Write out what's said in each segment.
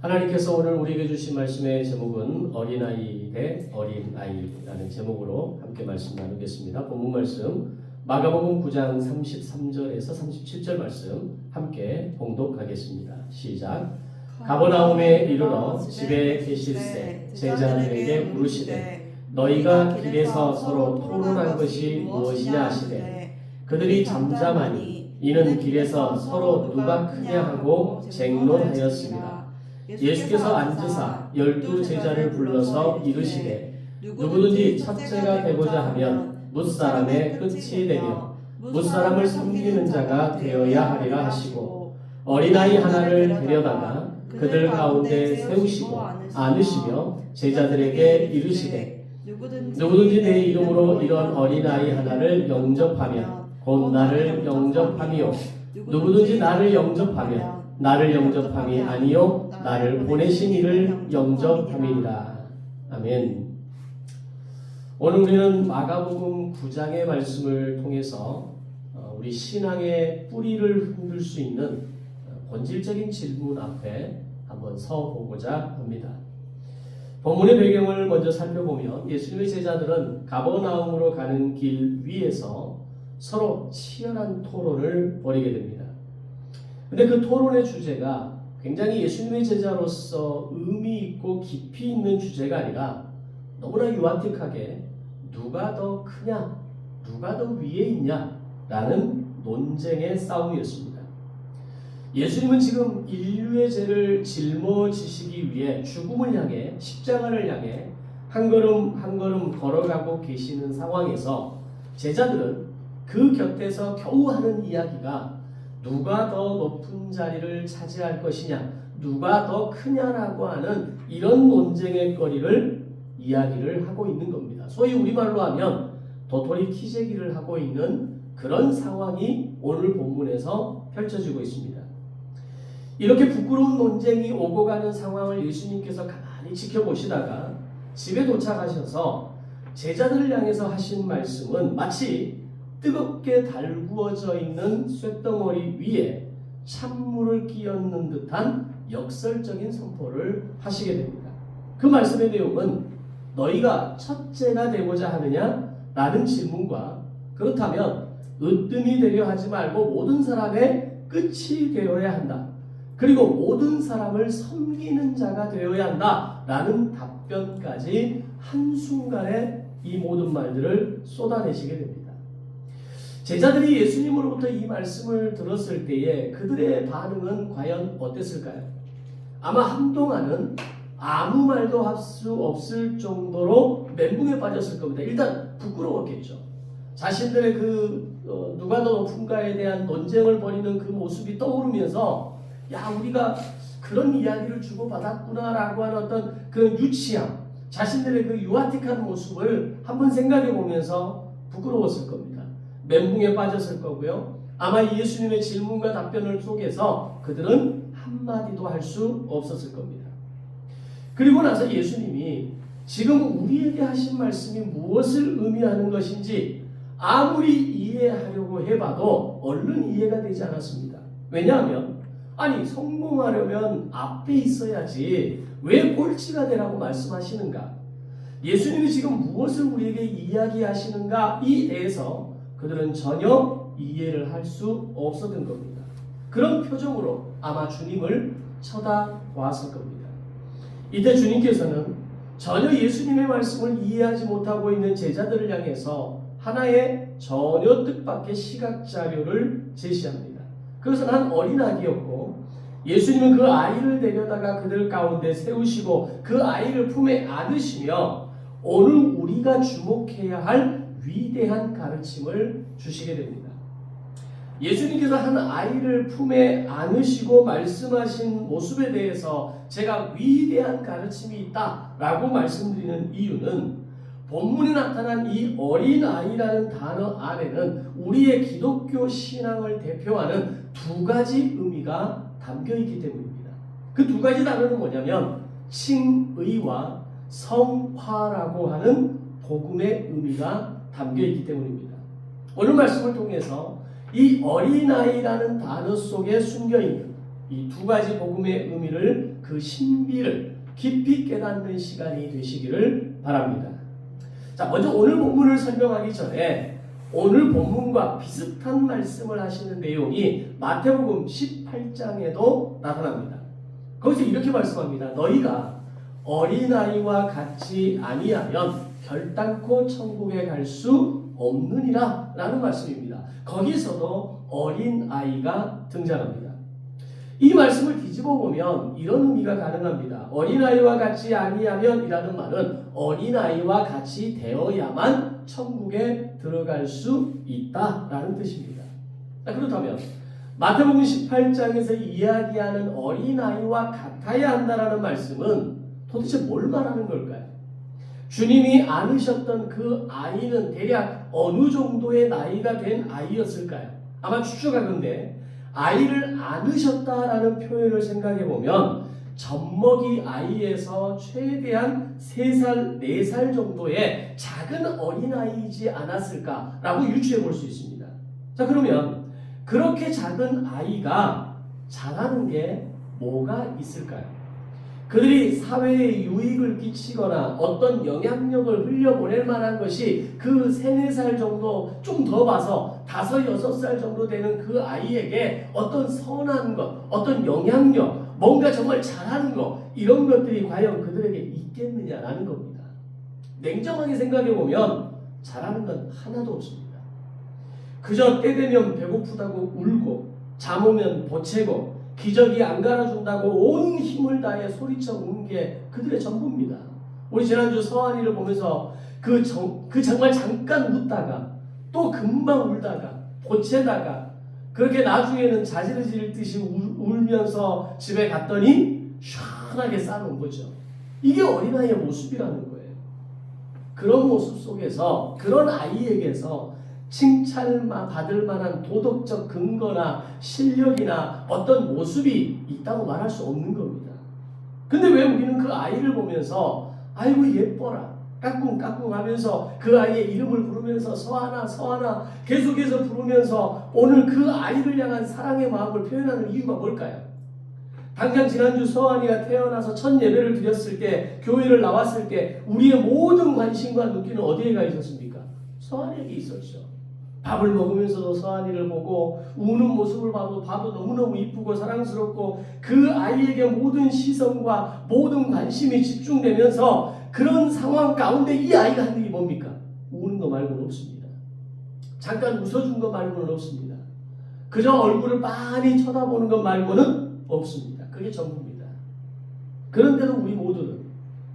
하나님께서 오늘 우리에게 주신 말씀의 제목은 어린아이 대 어린아이라는 제목으로 함께 말씀 나누겠습니다. 본문 말씀 마가복음 9장 33절에서 37절 말씀 함께 봉독하겠습니다. 시작. 가버나움에 이르러 집에 계실새 제자들에게 물으시되 너희가 길에서 서로 토론한 것이 무엇이냐 하시되 그들이 잠잠하니 이는 길에서 서로 누가 크냐 하고 쟁론하였습니다. 예수께서 앉으사 12 제자를 불러서 이르시되 누구든지 첫째가 되고자 하면 뭇사람의 끝이 되며 뭇사람을 섬기는 자가 되어야 하리라 하시고 어린아이 하나를 데려다가 그들 가운데 세우시고 안으시며 제자들에게 이르시되 누구든지 내 이름으로 이런 어린아이 하나를 영접하면 곧 나를 영접함이요 누구든지 나를 영접하면 나를 영접함이 아니요 나를 보내신 이를 영접함이니라. 아멘. 오늘 우리는 마가복음 9장의 말씀을 통해서 우리 신앙의 뿌리를 흔들 수 있는 본질적인 질문 앞에 한번 서보고자 합니다. 본문의 배경을 먼저 살펴보면 예수님의 제자들은 가버나움으로 가는 길 위에서 서로 치열한 토론을 벌이게 됩니다. 근데 그 토론의 주제가 굉장히 예수님의 제자로서 의미 있고 깊이 있는 주제가 아니라 너무나 유아틱하게 누가 더 크냐, 누가 더 위에 있냐 라는 논쟁의 싸움이었습니다. 예수님은 지금 인류의 죄를 짊어지시기 위해 죽음을 향해 십자가를 향해 한 걸음 한 걸음 걸어가고 계시는 상황에서 제자들은 그 곁에서 겨우 하는 이야기가 누가 더 높은 자리를 차지할 것이냐, 누가 더 크냐라고 하는 이런 논쟁의 거리를 이야기를 하고 있는 겁니다. 소위 우리말로 하면 도토리 키재기를 하고 있는 그런 상황이 오늘 본문에서 펼쳐지고 있습니다. 이렇게 부끄러운 논쟁이 오고 가는 상황을 예수님께서 가만히 지켜보시다가 집에 도착하셔서 제자들을 향해서 하신 말씀은 마치 뜨겁게 달구어져 있는 쇳덩어리 위에 찬물을 끼얹는 듯한 역설적인 선포를 하시게 됩니다. 그 말씀의 내용은 너희가 첫째가 되고자 하느냐? 라는 질문과 그렇다면 으뜸이 되려 하지 말고 모든 사람의 끝이 되어야 한다. 그리고 모든 사람을 섬기는 자가 되어야 한다. 라는 답변까지 한순간에 이 모든 말들을 쏟아내시게 됩니다. 제자들이 예수님으로부터 이 말씀을 들었을 때에 그들의 반응은 과연 어땠을까요? 아마 한동안은 아무 말도 할 수 없을 정도로 멘붕에 빠졌을 겁니다. 일단 부끄러웠겠죠. 자신들의 누가 더 높은가에 대한 논쟁을 벌이는 그 모습이 떠오르면서 야, 우리가 그런 이야기를 주고받았구나라고 하는 어떤 그런 유치함, 자신들의 그 유아틱한 모습을 한번 생각해 보면서 부끄러웠을 겁니다. 멘붕에 빠졌을 거고요. 아마 예수님의 질문과 답변을 속에서 그들은 한마디도 할 수 없었을 겁니다. 그리고 나서 예수님이 지금 우리에게 하신 말씀이 무엇을 의미하는 것인지 아무리 이해하려고 해봐도 얼른 이해가 되지 않았습니다. 왜냐하면 성공하려면 앞에 있어야지 왜 꼴찌가 되라고 말씀하시는가? 예수님이 지금 무엇을 우리에게 이야기하시는가? 이 대해서 그들은 전혀 이해를 할 수 없었던 겁니다. 그런 표정으로 아마 주님을 쳐다보았을 겁니다. 이때 주님께서는 전혀 예수님의 말씀을 이해하지 못하고 있는 제자들을 향해서 하나의 전혀 뜻밖의 시각자료를 제시합니다. 그것은 한 어린아기였고 예수님은 그 아이를 데려다가 그들 가운데 세우시고 그 아이를 품에 안으시며 오늘 우리가 주목해야 할 위대한 가르침을 주시게 됩니다. 예수님께서 한 아이를 품에 안으시고 말씀하신 모습에 대해서 제가 위대한 가르침이 있다라고 말씀드리는 이유는 본문에 나타난 이 어린아이라는 단어 안에는 우리의 기독교 신앙을 대표하는 두 가지 의미가 담겨있기 때문입니다. 그 두 가지 단어는 뭐냐면 칭의와 성화라고 하는 복음의 의미가 담겨있기 때문입니다. 오늘 말씀을 통해서 이 어린아이라는 단어 속에 숨겨있는 이 두 가지 복음의 의미를 그 신비를 깊이 깨닫는 시간이 되시기를 바랍니다. 자, 먼저 오늘 본문을 설명하기 전에 오늘 본문과 비슷한 말씀을 하시는 내용이 마태복음 18장에도 나타납니다. 거기서 이렇게 말씀합니다. 너희가 어린아이와 같이 아니하면 결단코 천국에 갈 수 없느니라 라는 말씀입니다. 거기서도 어린아이가 등장합니다. 이 말씀을 뒤집어 보면 이런 의미가 가능합니다. 어린아이와 같이 아니하면 이라는 말은 어린아이와 같이 되어야만 천국에 들어갈 수 있다라는 뜻입니다. 그렇다면 마태복음 18장에서 이야기하는 어린아이와 같아야 한다라는 말씀은 도대체 뭘 말하는 걸까요? 주님이 안으셨던 그 아이는 대략 어느 정도의 나이가 된 아이였을까요? 아마 추측하건대 아이를 안으셨다라는 표현을 생각해 보면 젖먹이 아이에서 최대한 3살, 4살 정도의 작은 어린아이이지 않았을까라고 유추해 볼 수 있습니다. 자, 그러면 그렇게 작은 아이가 잘하는 게 뭐가 있을까요? 그들이 사회에 유익을 끼치거나 어떤 영향력을 흘려보낼 만한 것이 그 3, 4살 정도 좀 더 봐서 5, 6살 정도 되는 그 아이에게 어떤 선한 것, 어떤 영향력, 뭔가 정말 잘하는 것, 이런 것들이 과연 그들에게 있겠느냐라는 겁니다. 냉정하게 생각해 보면 잘하는 건 하나도 없습니다. 그저 때 되면 배고프다고 울고 잠 오면 보채고 기저귀 안 갈아준다고 온 힘을 다해 소리쳐 우는 게 그들의 전부입니다. 우리 지난주 서한이를 보면서 그 정말 잠깐 웃다가 또 금방 울다가 보채다가 그렇게 나중에는 자지러질 듯이 울면서 집에 갔더니 시원하게 싸놓은 거죠. 이게 어린아이의 모습이라는 거예요. 그런 모습 속에서 그런 아이에게서 칭찬받을 만한 도덕적 근거나 실력이나 어떤 모습이 있다고 말할 수 없는 겁니다. 근데 왜 우리는 그 아이를 보면서 아이고 예뻐라 까꿍까꿍 하면서 그 아이의 이름을 부르면서 서하나 서하나 계속해서 부르면서 오늘 그 아이를 향한 사랑의 마음을 표현하는 이유가 뭘까요? 당장 지난주 서한이가 태어나서 첫 예배를 드렸을 때 교회를 나왔을 때 우리의 모든 관심과 눈길은 어디에 가 있었습니까? 서한이에게 있었죠. 밥을 먹으면서도 서한이를 보고 우는 모습을 봐도 너무너무 이쁘고 사랑스럽고 그 아이에게 모든 시선과 모든 관심이 집중되면서 그런 상황 가운데 이 아이가 하는 일이 뭡니까? 우는 거 말고는 없습니다. 잠깐 웃어준 거 말고는 없습니다. 그저 얼굴을 빤히 쳐다보는 것 말고는 없습니다. 그게 전부입니다. 그런데도 우리 모두는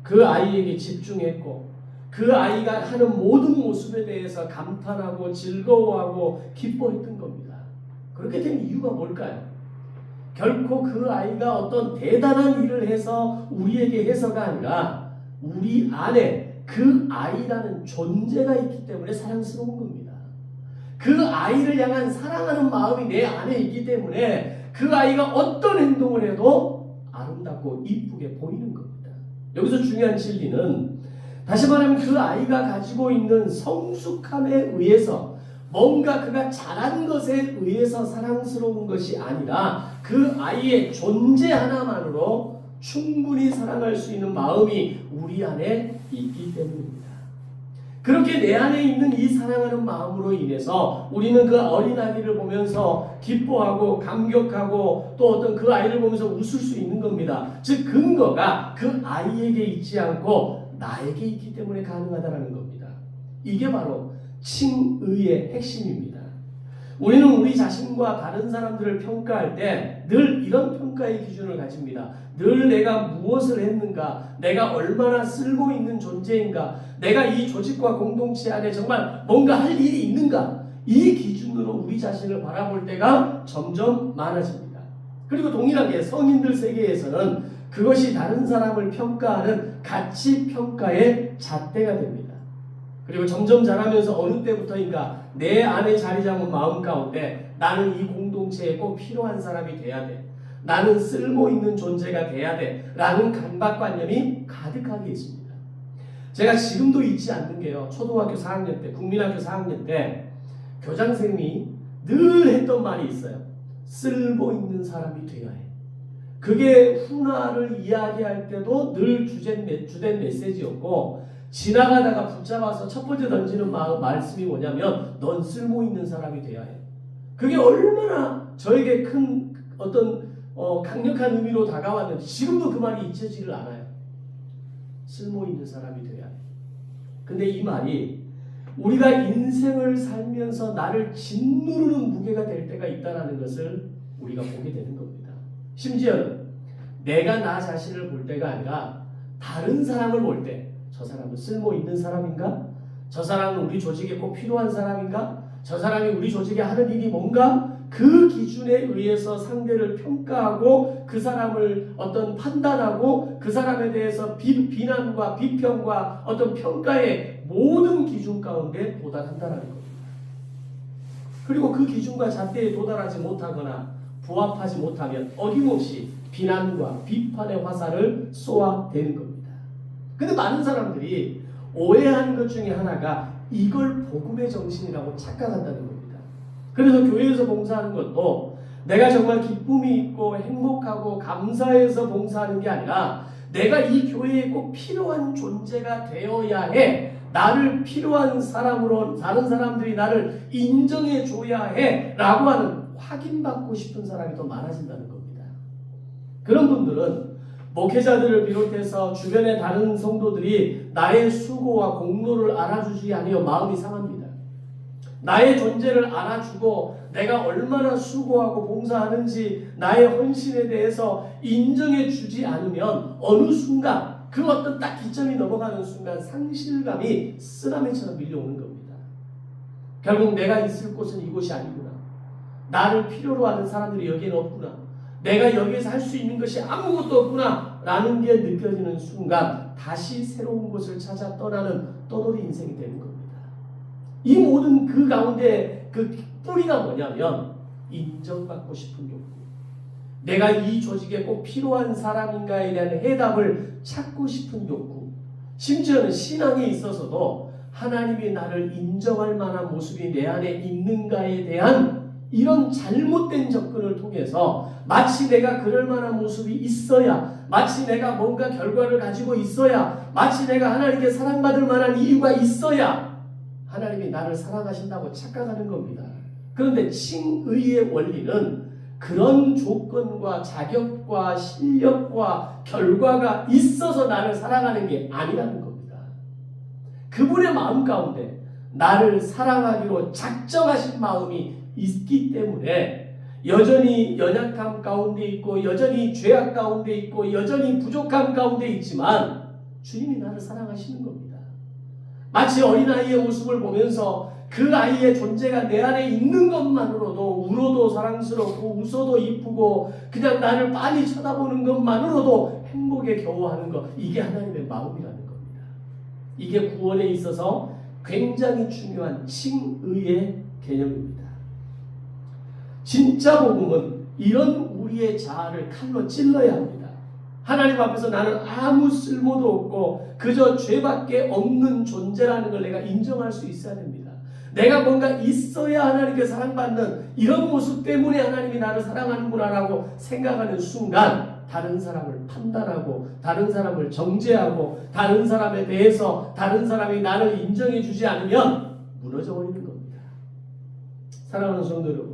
그 아이에게 집중했고 그 아이가 하는 모든 모습에 대해서 감탄하고 즐거워하고 기뻐했던 겁니다. 그렇게 된 이유가 뭘까요? 결코 그 아이가 어떤 대단한 일을 해서 우리에게 해서가 아니라 우리 안에 그 아이라는 존재가 있기 때문에 사랑스러운 겁니다. 그 아이를 향한 사랑하는 마음이 내 안에 있기 때문에 그 아이가 어떤 행동을 해도 아름답고 이쁘게 보이는 겁니다. 여기서 중요한 진리는 다시 말하면 그 아이가 가지고 있는 성숙함에 의해서 뭔가 그가 잘한 것에 의해서 사랑스러운 것이 아니라 그 아이의 존재 하나만으로 충분히 사랑할 수 있는 마음이 우리 안에 있기 때문입니다. 그렇게 내 안에 있는 이 사랑하는 마음으로 인해서 우리는 그 어린아이를 보면서 기뻐하고 감격하고 또 어떤 그 아이를 보면서 웃을 수 있는 겁니다. 즉 근거가 그 아이에게 있지 않고 나에게 있기 때문에 가능하다는 겁니다. 이게 바로 칭의의 핵심입니다. 우리는 우리 자신과 다른 사람들을 평가할 때 늘 이런 평가의 기준을 가집니다. 늘 내가 무엇을 했는가, 내가 얼마나 쓸모 있는 존재인가, 내가 이 조직과 공동체 안에 정말 뭔가 할 일이 있는가, 이 기준으로 우리 자신을 바라볼 때가 점점 많아집니다. 그리고 동일하게 성인들 세계에서는 그것이 다른 사람을 평가하는 가치 평가의 잣대가 됩니다. 그리고 점점 자라면서 어느 때부터인가 내 안에 자리 잡은 마음 가운데 나는 이 공동체에 꼭 필요한 사람이 돼야 돼. 나는 쓸모 있는 존재가 돼야 돼. 라는 강박관념이 가득하게 있습니다. 제가 지금도 잊지 않는 게요. 초등학교 4학년 때, 국민학교 4학년 때 교장선생님이 늘 했던 말이 있어요. 쓸모 있는 사람이 돼야 해. 그게 훈화를 이야기할 때도 늘 주된 메시지였고, 지나가다가 붙잡아서 첫 번째 던지는 말씀이 뭐냐면 넌 쓸모 있는 사람이 돼야 해. 그게 얼마나 저에게 큰 어떤 강력한 의미로 다가왔는지 지금도 그 말이 잊혀지를 않아요. 쓸모 있는 사람이 돼야 해. 근데 이 말이 우리가 인생을 살면서 나를 짓누르는 무게가 될 때가 있다는 것을 우리가 보게 되는 겁니다. 심지어는 내가 나 자신을 볼 때가 아니라 다른 사람을 볼 때 저 사람은 쓸모 있는 사람인가? 저 사람은 우리 조직에 꼭 필요한 사람인가? 저 사람이 우리 조직에 하는 일이 뭔가? 그 기준에 의해서 상대를 평가하고 그 사람을 어떤 판단하고 그 사람에 대해서 비난과 비평과 어떤 평가의 모든 기준 가운데 도달한다는 겁니다. 그리고 그 기준과 잣대에 도달하지 못하거나 부합하지 못하면 어김없이 비난과 비판의 화살을 쏘아대는 겁니다. 근데 많은 사람들이 오해하는 것 중에 하나가 이걸 복음의 정신이라고 착각한다는 겁니다. 그래서 교회에서 봉사하는 것도 내가 정말 기쁨이 있고 행복하고 감사해서 봉사하는 게 아니라 내가 이 교회에 꼭 필요한 존재가 되어야 해. 나를 필요한 사람으로 다른 사람들이 나를 인정해 줘야 해 라고 하는 확인받고 싶은 사람이 더 많아진다는 겁니다. 그런 분들은 목회자들을 비롯해서 주변의 다른 성도들이 나의 수고와 공로를 알아주지 아니하여 마음이 상합니다. 나의 존재를 알아주고 내가 얼마나 수고하고 봉사하는지 나의 헌신에 대해서 인정해 주지 않으면 어느 순간 그 어떤 딱 기점이 넘어가는 순간 상실감이 쓰나미처럼 밀려오는 겁니다. 결국 내가 있을 곳은 이곳이 아니구나. 나를 필요로 하는 사람들이 여기에는 없구나. 내가 여기에서 할 수 있는 것이 아무것도 없구나 라는 게 느껴지는 순간 다시 새로운 곳을 찾아 떠나는 떠돌이 인생이 되는 겁니다. 이 모든 그 가운데 그 뿌리가 뭐냐면 인정받고 싶은 욕구. 내가 이 조직에 꼭 필요한 사람인가에 대한 해답을 찾고 싶은 욕구. 심지어는 신앙에 있어서도 하나님이 나를 인정할 만한 모습이 내 안에 있는가에 대한 이런 잘못된 접근을 통해서 마치 내가 그럴 만한 모습이 있어야, 마치 내가 뭔가 결과를 가지고 있어야, 마치 내가 하나님께 사랑받을 만한 이유가 있어야 하나님이 나를 사랑하신다고 착각하는 겁니다. 그런데 칭의의 원리는 그런 조건과 자격과 실력과 결과가 있어서 나를 사랑하는 게 아니라는 겁니다. 그분의 마음 가운데 나를 사랑하기로 작정하신 마음이 있기 때문에 여전히 연약함 가운데 있고 여전히 죄악 가운데 있고 여전히 부족함 가운데 있지만 주님이 나를 사랑하시는 겁니다. 마치 어린아이의 모습을 보면서 그 아이의 존재가 내 안에 있는 것만으로도 울어도 사랑스럽고 웃어도 이쁘고 그냥 나를 빤히 쳐다보는 것만으로도 행복에 겨워하는 것, 이게 하나님의 마음이라는 겁니다. 이게 구원에 있어서 굉장히 중요한 칭의의 개념입니다. 진짜 복음은 이런 우리의 자아를 칼로 찔러야 합니다. 하나님 앞에서 나는 아무 쓸모도 없고 그저 죄밖에 없는 존재라는 걸 내가 인정할 수 있어야 됩니다. 내가 뭔가 있어야 하나님께 사랑받는 이런 모습 때문에 하나님이 나를 사랑하는구나라고 생각하는 순간 다른 사람을 판단하고 다른 사람을 정죄하고 다른 사람에 대해서 다른 사람이 나를 인정해 주지 않으면 무너져 버리는 겁니다. 사랑하는 성도 여러분,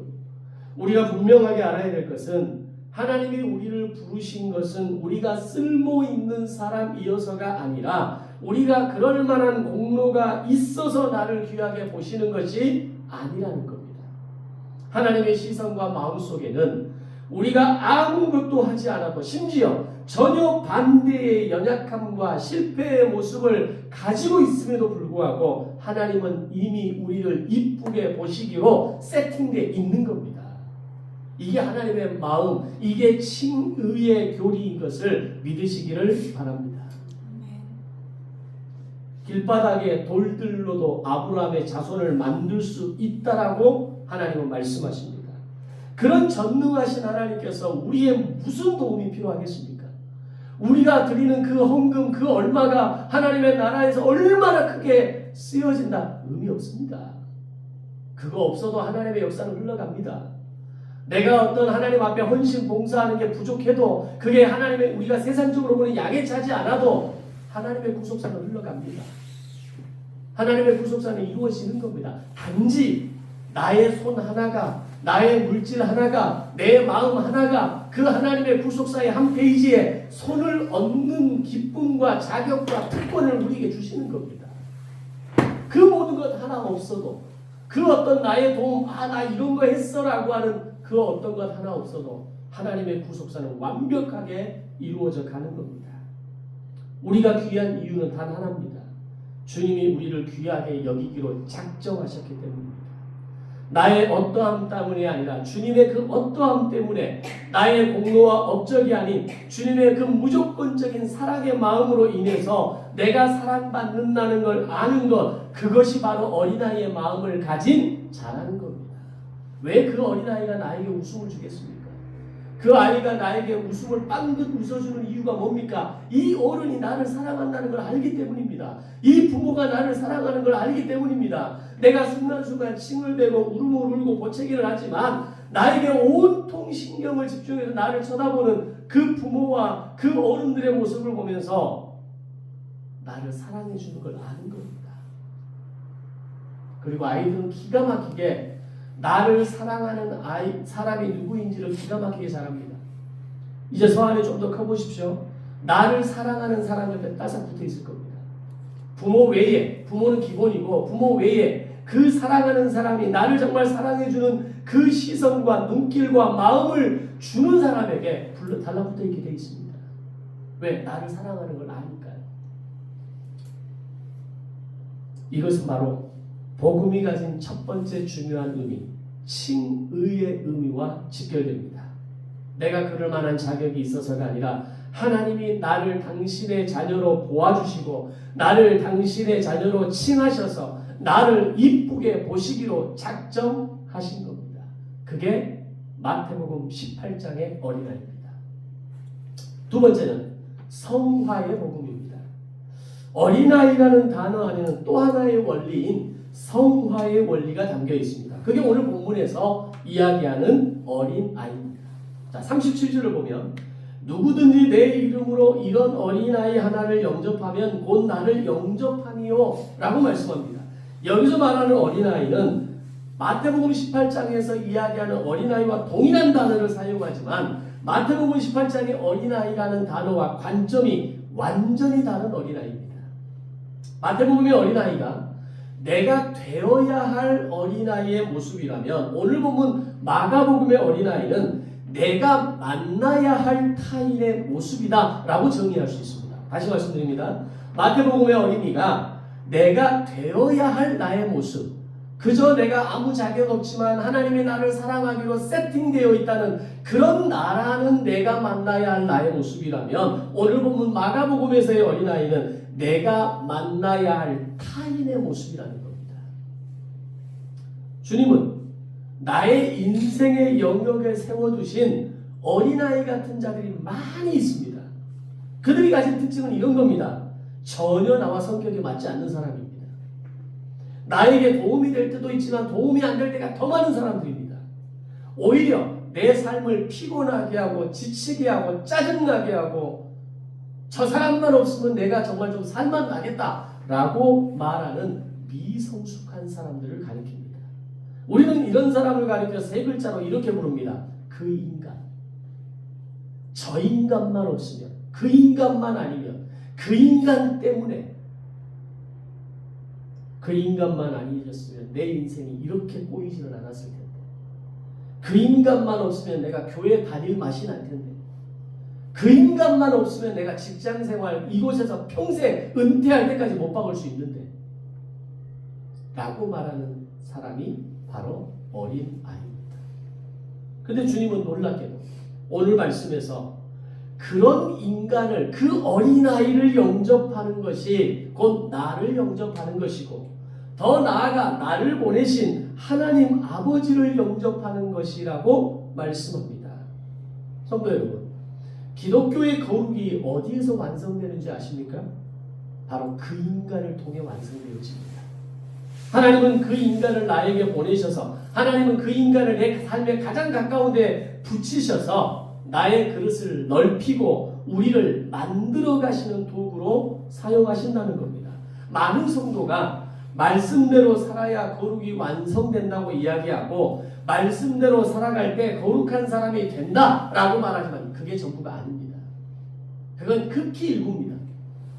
우리가 분명하게 알아야 될 것은 하나님이 우리를 부르신 것은 우리가 쓸모 있는 사람이어서가 아니라 우리가 그럴 만한 공로가 있어서 나를 귀하게 보시는 것이 아니라는 겁니다. 하나님의 시선과 마음속에는 우리가 아무것도 하지 않아도 심지어 전혀 반대의 연약함과 실패의 모습을 가지고 있음에도 불구하고 하나님은 이미 우리를 이쁘게 보시기로 세팅되어 있는 겁니다. 이게 하나님의 마음, 이게 칭의의 교리인 것을 믿으시기를 바랍니다. 길바닥에 돌들로도 아브라함의 자손을 만들 수 있다라고 하나님은 말씀하십니다. 그런 전능하신 하나님께서 우리의 무슨 도움이 필요하겠습니까? 우리가 드리는 그 헌금, 그 얼마가 하나님의 나라에서 얼마나 크게 쓰여진다? 의미 없습니다. 그거 없어도 하나님의 역사는 흘러갑니다. 내가 어떤 하나님 앞에 헌신 봉사하는 게 부족해도 그게 하나님의 우리가 세상적으로 보는 약에 차지 않아도 하나님의 구속사는 흘러갑니다. 하나님의 구속사는 이루어지는 겁니다. 단지 나의 손 하나가, 나의 물질 하나가, 내 마음 하나가 그 하나님의 구속사의 한 페이지에 손을 얹는 기쁨과 자격과 특권을 우리에게 주시는 겁니다. 그 모든 것 하나 없어도, 그 어떤 나의 도움, 나 이런 거 했어라고 하는 그 어떤 것 하나 없어도 하나님의 구속사는 완벽하게 이루어져 가는 겁니다. 우리가 귀한 이유는 단 하나입니다. 주님이 우리를 귀하게 여기기로 작정하셨기 때문입니다. 나의 어떠함 때문이 아니라 주님의 그 어떠함 때문에 나의 공로와 업적이 아닌 주님의 그 무조건적인 사랑의 마음으로 인해서 내가 사랑받는다는 걸 아는 것, 그것이 바로 어린아이의 마음을 가진 자라는 겁니다. 왜 그 어린아이가 나에게 웃음을 주겠습니까? 그 아이가 나에게 웃음을 빵긋 웃어주는 이유가 뭡니까? 이 어른이 나를 사랑한다는 걸 알기 때문입니다. 이 부모가 나를 사랑하는 걸 알기 때문입니다. 내가 순간순간 칭을대고 울음을 울고 보채기를 하지만 나에게 온통 신경을 집중해서 나를 쳐다보는 그 부모와 그 어른들의 모습을 보면서 나를 사랑해 주는 걸 아는 겁니다. 그리고 아이들은 기가 막히게 나를 사랑하는 사람이 누구인지를 기가 막히게 잘합니다. 이제 서안이 좀 더 커보십시오. 나를 사랑하는 사람 옆에 따삭 붙어 있을 겁니다. 부모 외에, 부모는 기본이고 부모 외에 그 사랑하는 사람이 나를 정말 사랑해주는 그 시선과 눈길과 마음을 주는 사람에게 달라붙어 있게 되어 있습니다. 왜? 나를 사랑하는 걸 아니까요. 이것은 바로 복음이 가진 첫 번째 중요한 의미, 칭의의 의미와 직결됩니다. 내가 그럴 만한 자격이 있어서가 아니라 하나님이 나를 당신의 자녀로 보아주시고 나를 당신의 자녀로 칭하셔서 나를 이쁘게 보시기로 작정하신 겁니다. 그게 마태복음 18장의 어린아이입니다. 두 번째는 성화의 복음입니다. 어린아이라는 단어 안에는 또 하나의 원리인 성화의 원리가 담겨 있습니다. 그게 오늘 본문에서 이야기하는 어린아이입니다. 자, 37절을 보면 누구든지 내 이름으로 이런 어린아이 하나를 영접하면 곧 나를 영접하니요 라고 말씀합니다. 여기서 말하는 어린아이는 마태복음 18장에서 이야기하는 어린아이와 동일한 단어를 사용하지만 마태복음 18장의 어린아이라는 단어와 관점이 완전히 다른 어린아이입니다. 마태복음의 어린아이가 내가 되어야 할 어린아이의 모습이라면 오늘 보면 마가복음의 어린아이는 내가 만나야 할 타인의 모습이다 라고 정의할 수 있습니다. 다시 말씀드립니다. 마태복음의 어린이가 내가 되어야 할 나의 모습, 그저 내가 아무 자격 없지만 하나님이 나를 사랑하기로 세팅되어 있다는 그런 나라는 내가 만나야 할 나의 모습이라면 오늘 보면 마가복음에서의 어린아이는 내가 만나야 할 타인의 모습이라는 겁니다. 주님은 나의 인생의 영역에 세워두신 어린아이 같은 자들이 많이 있습니다. 그들이 가진 특징은 이런 겁니다. 전혀 나와 성격이 맞지 않는 사람입니다. 나에게 도움이 될 때도 있지만 도움이 안 될 때가 더 많은 사람들입니다. 오히려 내 삶을 피곤하게 하고 지치게 하고 짜증나게 하고 저 사람만 없으면 내가 정말 좀 살만 나겠다라고 말하는 미성숙한 사람들을 가리킵니다. 우리는 이런 사람을 가리켜 세 글자로 이렇게 부릅니다. 그 인간. 저 인간만 없으면, 그 인간만 아니면, 그 인간 때문에, 그 인간만 아니었으면 내 인생이 이렇게 꼬이지는 않았을 텐데, 그 인간만 없으면 내가 교회 다닐 맛이 날 텐데, 그 인간만 없으면 내가 직장생활 이곳에서 평생 은퇴할 때까지 못 박을 수 있는데 라고 말하는 사람이 바로 어린아이입니다. 근데 주님은 놀랍게도 오늘 말씀에서 그런 인간을, 그 어린아이를 영접하는 것이 곧 나를 영접하는 것이고 더 나아가 나를 보내신 하나님 아버지를 영접하는 것이라고 말씀합니다. 성도 여러분, 기독교의 거룩이 어디에서 완성되는지 아십니까? 바로 그 인간을 통해 완성되어집니다. 하나님은 그 인간을 나에게 보내셔서 하나님은 그 인간을 내 삶에 가장 가까운 데 붙이셔서 나의 그릇을 넓히고 우리를 만들어 가시는 도구로 사용하신다는 겁니다. 많은 성도가 말씀대로 살아야 거룩이 완성된다고 이야기하고 말씀대로 살아갈 때 거룩한 사람이 된다라고 말하지만 그게 전부가 아닙니다. 그건 극히 일부입니다.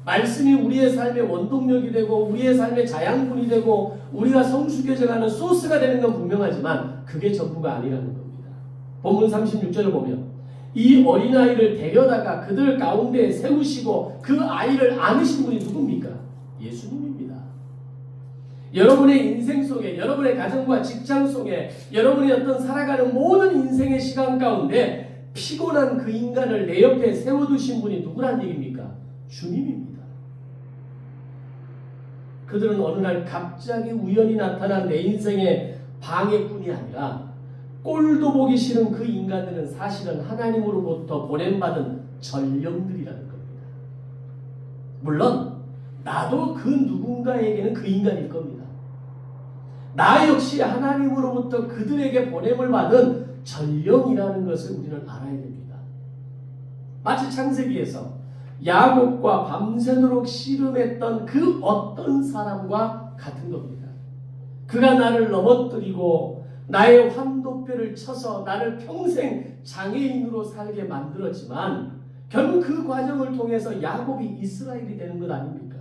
말씀이 우리의 삶의 원동력이 되고 우리의 삶의 자양분이 되고 우리가 성숙해져가는 소스가 되는 건 분명하지만 그게 전부가 아니라는 겁니다. 본문 36절을 보면 이 어린아이를 데려다가 그들 가운데 세우시고 그 아이를 안으신 분이 누굽니까? 예수님입니다. 여러분의 인생 속에, 여러분의 가정과 직장 속에, 여러분이 어떤 살아가는 모든 인생의 시간 가운데 피곤한 그 인간을 내 옆에 세워두신 분이 누구란 얘기입니까? 주님입니다. 그들은 어느 날 갑자기 우연히 나타난 내 인생의 방해꾼이 아니라 꼴도 보기 싫은 그 인간들은 사실은 하나님으로부터 보냄받은 전령들이라는 겁니다. 물론 나도 그 누군가에게는 그 인간일 겁니다. 나 역시 하나님으로부터 그들에게 보냄을 받은 전령이라는 것을 우리는 알아야 됩니다. 마치 창세기에서 야곱과 밤새도록 씨름했던 그 어떤 사람과 같은 겁니다. 그가 나를 넘어뜨리고 나의 환도뼈를 쳐서 나를 평생 장애인으로 살게 만들었지만 결국 그 과정을 통해서 야곱이 이스라엘이 되는 것 아닙니까?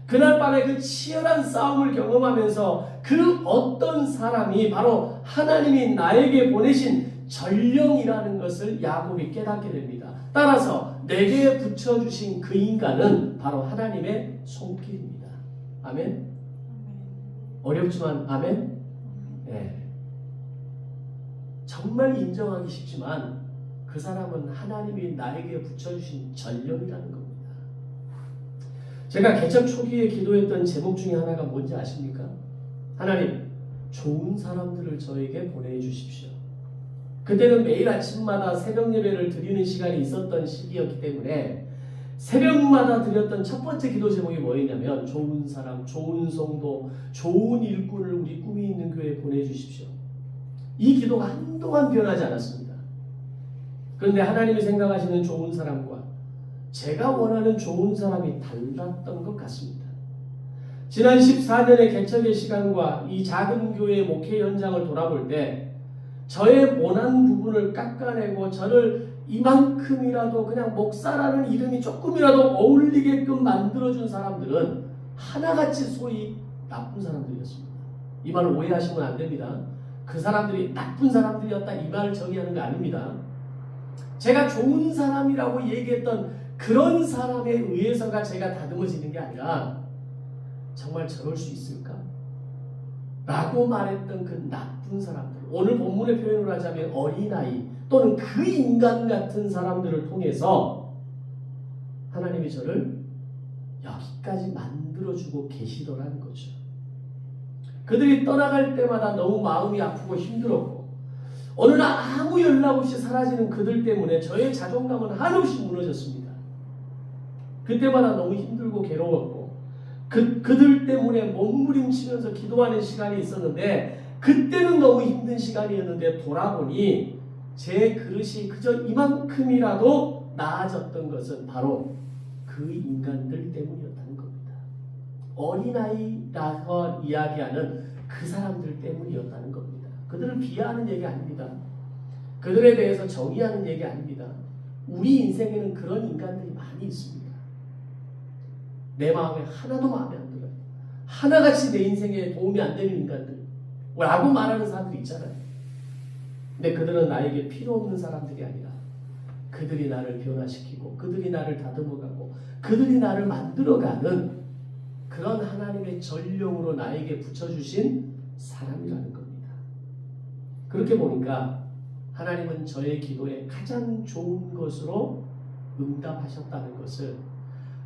그날 밤에 그 치열한 싸움을 경험하면서 그 어떤 사람이 바로 하나님이 나에게 보내신 전령이라는 것을 야곱이 깨닫게 됩니다. 따라서 내게 붙여주신 그 인간은 바로 하나님의 손길입니다. 아멘? 어렵지만 아멘? 네. 정말 인정하기 쉽지만 그 사람은 하나님이 나에게 붙여주신 전령이라는 겁니다. 제가 개척 초기에 기도했던 제목 중에 하나가 뭔지 아십니까? 하나님, 좋은 사람들을 저에게 보내주십시오. 그때는 매일 아침마다 새벽 예배를 드리는 시간이 있었던 시기였기 때문에 새벽마다 드렸던 첫 번째 기도 제목이 뭐였냐면 좋은 사람, 좋은 성도, 좋은 일꾼을 우리 꿈이 있는 교회에 보내주십시오. 이 기도가 한동안 변하지 않았습니다. 그런데 하나님이 생각하시는 좋은 사람과 제가 원하는 좋은 사람이 달랐던 것 같습니다. 지난 14년의 개척의 시간과 이 작은 교회의 목회 현장을 돌아볼 때 저의 모난 부분을 깎아내고 저를 이만큼이라도 그냥 목사라는 이름이 조금이라도 어울리게끔 만들어준 사람들은 하나같이 소위 나쁜 사람들이었습니다. 이 말을 오해하시면 안 됩니다. 그 사람들이 나쁜 사람들이었다 이 말을 정의하는 거 아닙니다. 제가 좋은 사람이라고 얘기했던 그런 사람에 의해서가 제가 다듬어지는 게 아니라 정말 저럴 수 있을까? 라고 말했던 그 나쁜 사람들, 오늘 본문의 표현을 하자면 어린아이 또는 그 인간 같은 사람들을 통해서 하나님이 저를 여기까지 만들어주고 계시더라는 거죠. 그들이 떠나갈 때마다 너무 마음이 아프고 힘들었고 어느 날 아무 연락 없이 사라지는 그들 때문에 저의 자존감은 한없이 무너졌습니다. 그때마다 너무 힘들고 괴로웠고 그들 때문에 몸부림치면서 기도하는 시간이 있었는데 그때는 너무 힘든 시간이었는데 돌아보니 제 그릇이 그저 이만큼이라도 나아졌던 것은 바로 그 인간들 때문이었다는 겁니다. 어린아이라서 이야기하는 그 사람들 때문이었다는 겁니다. 그들을 비하하는 얘기 아닙니다. 그들에 대해서 정의하는 얘기 아닙니다. 우리 인생에는 그런 인간들이 많이 있습니다. 내 마음에 하나도 마음에 안 들어요. 하나같이 내 인생에 도움이 안 되는 인간들 라고 말하는 사람들이 있잖아요. 근데 그들은 나에게 필요 없는 사람들이 아니라 그들이 나를 변화시키고 그들이 나를 다듬어가고 그들이 나를 만들어가는 그런 하나님의 전령으로 나에게 붙여주신 사람이라는 겁니다. 그렇게 보니까 하나님은 저의 기도에 가장 좋은 것으로 응답하셨다는 것을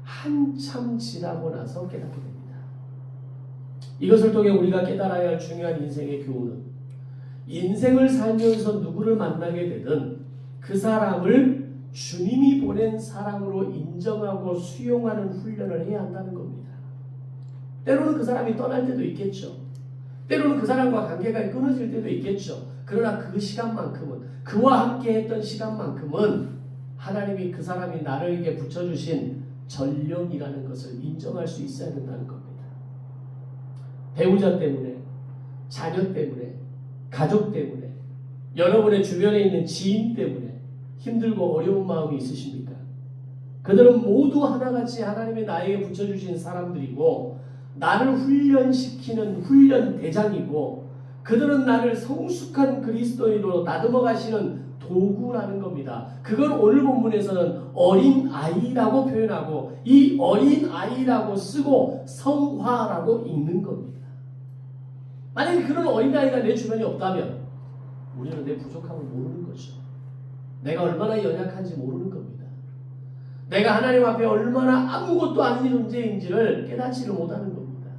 한참 지나고 나서 깨닫게 됩니다. 이것을 통해 우리가 깨달아야 할 중요한 인생의 교훈은 인생을 살면서 누구를 만나게 되든 그 사람을 주님이 보낸 사람으로 인정하고 수용하는 훈련을 해야 한다는 겁니다. 때로는 그 사람이 떠날 때도 있겠죠. 때로는 그 사람과 관계가 끊어질 때도 있겠죠. 그러나 그 시간만큼은, 그와 함께 했던 시간만큼은 하나님이 그 사람이 나에게 붙여주신 전령이라는 것을 인정할 수 있어야 된다는 겁니다. 배우자 때문에, 자녀 때문에, 가족 때문에, 여러분의 주변에 있는 지인 때문에 힘들고 어려운 마음이 있으십니까? 그들은 모두 하나같이 하나님의 나에게 붙여주신 사람들이고 나를 훈련시키는 훈련 대장이고 그들은 나를 성숙한 그리스도인으로 다듬어 가시는 도구라는 겁니다. 그걸 오늘 본문에서는 어린 아이라고 표현하고 이 어린 아이라고 쓰고 성화라고 읽는 겁니다. 만약에 그런 어린아이가 내 주변에 없다면 우리는 내 부족함을 모르는 거죠. 내가 얼마나 연약한지 모르는 겁니다. 내가 하나님 앞에 얼마나 아무것도 아닌 존재인지를 깨닫지를 못하는 겁니다.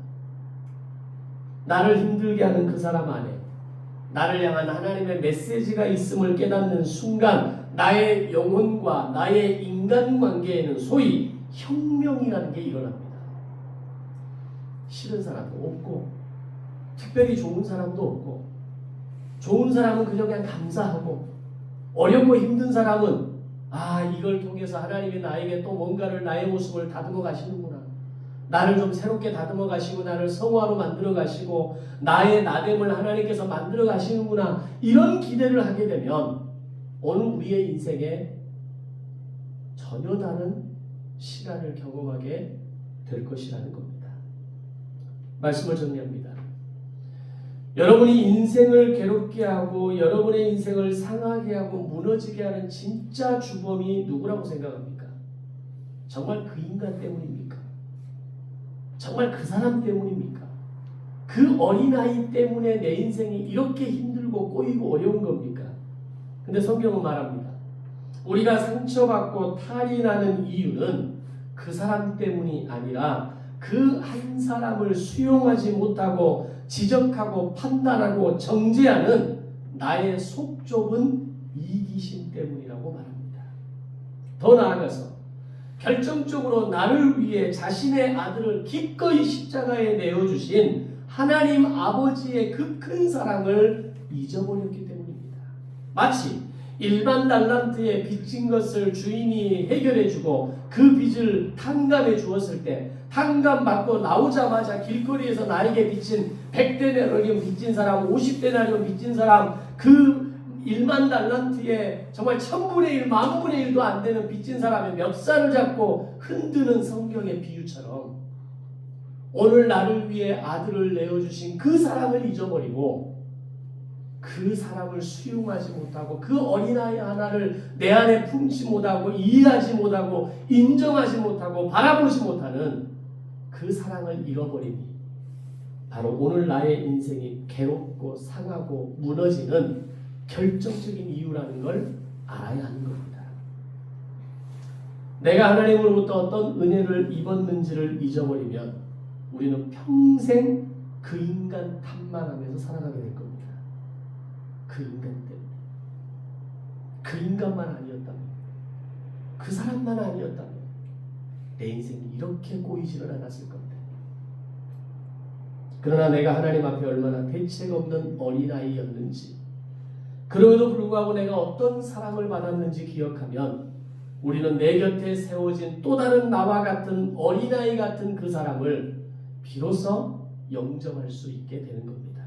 나를 힘들게 하는 그 사람 안에 나를 향한 하나님의 메시지가 있음을 깨닫는 순간 나의 영혼과 나의 인간관계에는 소위 혁명이라는 게 일어납니다. 싫은 사람도 없고 특별히 좋은 사람도 없고 좋은 사람은 그냥 감사하고 어렵고 힘든 사람은 이걸 통해서 하나님이 나에게 또 뭔가를 나의 모습을 다듬어 가시는구나. 나를 좀 새롭게 다듬어 가시고 나를 성화로 만들어 가시고 나의 나됨을 하나님께서 만들어 가시는구나. 이런 기대를 하게 되면 오늘 우리의 인생에 전혀 다른 시간을 경험하게 될 것이라는 겁니다. 말씀을 정리합니다. 여러분이 인생을 괴롭게 하고 여러분의 인생을 상하게 하고 무너지게 하는 진짜 주범이 누구라고 생각합니까? 정말 그 인간 때문입니까? 정말 그 사람 때문입니까? 그 어린아이 때문에 내 인생이 이렇게 힘들고 꼬이고 어려운 겁니까? 근데 성경은 말합니다. 우리가 상처받고 탈이 나는 이유는 그 사람 때문이 아니라 그 한 사람을 수용하지 못하고 지적하고 판단하고 정죄하는 나의 속 좁은 이기심 때문이라고 말합니다. 더 나아가서 결정적으로 나를 위해 자신의 아들을 기꺼이 십자가에 내어주신 하나님 아버지의 그 큰 사랑을 잊어버렸기 때문입니다. 마치 1만 달란트에 빚진 것을 주인이 해결해주고 그 빚을 탕감해 주었을 때 탕감받고 나오자마자 길거리에서 나에게 빚진 100데나리온 빚진 사람, 50데나리온 빚진 사람, 그 1만 달란트에 정말 1000분의 1, 10,000분의 1도 안 되는 빚진 사람의 멱살을 잡고 흔드는 성경의 비유처럼 오늘 나를 위해 아들을 내어주신 그 사람을 잊어버리고 그 사람을 수용하지 못하고 그 어린아이 하나를 내 안에 품지 못하고 이해하지 못하고 인정하지 못하고 바라보지 못하는 그 사랑을 잃어버리니 바로 오늘 나의 인생이 괴롭고 상하고 무너지는 결정적인 이유라는 걸 알아야 하는 겁니다. 내가 하나님으로부터 어떤 은혜를 입었는지를 잊어버리면 우리는 평생 그 인간 탓만하면서 살아가게 될 겁니다. 그 인간 때문에. 그 인간만 아니었다면, 그 사람만 아니었다면 내 인생이 이렇게 꼬이지를 않았을 겁니다. 그러나 내가 하나님 앞에 얼마나 대책 없는 어린아이였는지, 그럼에도 불구하고 내가 어떤 사랑을 받았는지 기억하면 우리는 내 곁에 세워진 또 다른 나와 같은 어린아이 같은 그 사람을 비로소 영접할 수 있게 되는 겁니다.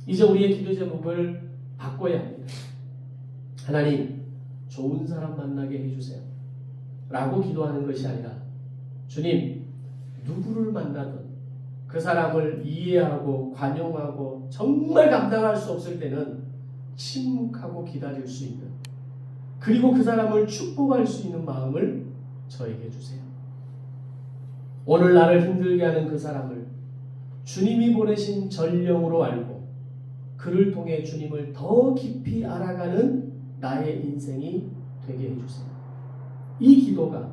이제 우리의 기도 제목을 바꿔야 합니다. 하나님, 좋은 사람 만나게 해주세요 라고 기도하는 것이 아니라 주님, 누구를 만나든 그 사람을 이해하고 관용하고 정말 감당할 수 없을 때는 침묵하고 기다릴 수 있는, 그리고 그 사람을 축복할 수 있는 마음을 저에게 주세요. 오늘 나를 힘들게 하는 그 사람을 주님이 보내신 전령으로 알고 그를 통해 주님을 더 깊이 알아가는 나의 인생이 되게 해주세요. 이 기도가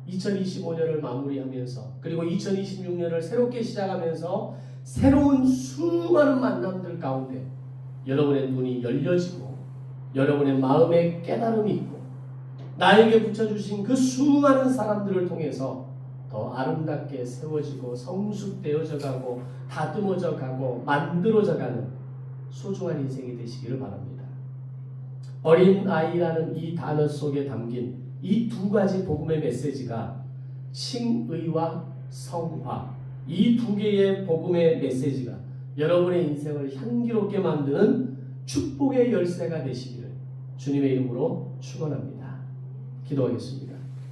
2025년을 마무리하면서 그리고 2026년을 새롭게 시작하면서 새로운 수많은 만남들 가운데 여러분의 눈이 열려지고 여러분의 마음에 깨달음이 있고 나에게 붙여주신 그 수많은 사람들을 통해서 더 아름답게 세워지고 성숙되어져 가고 다듬어져 가고 만들어져 가는 소중한 인생이 되시기를 바랍니다. 어린아이라는 이 단어 속에 담긴 이 두 가지 복음의 메시지가 칭의와 성화, 이 두 개의 복음의 메시지가 여러분의 인생을 향기롭게 만드는 축복의 열쇠가 되시기를 주님의 이름으로 축원합니다. 기도하겠습니다.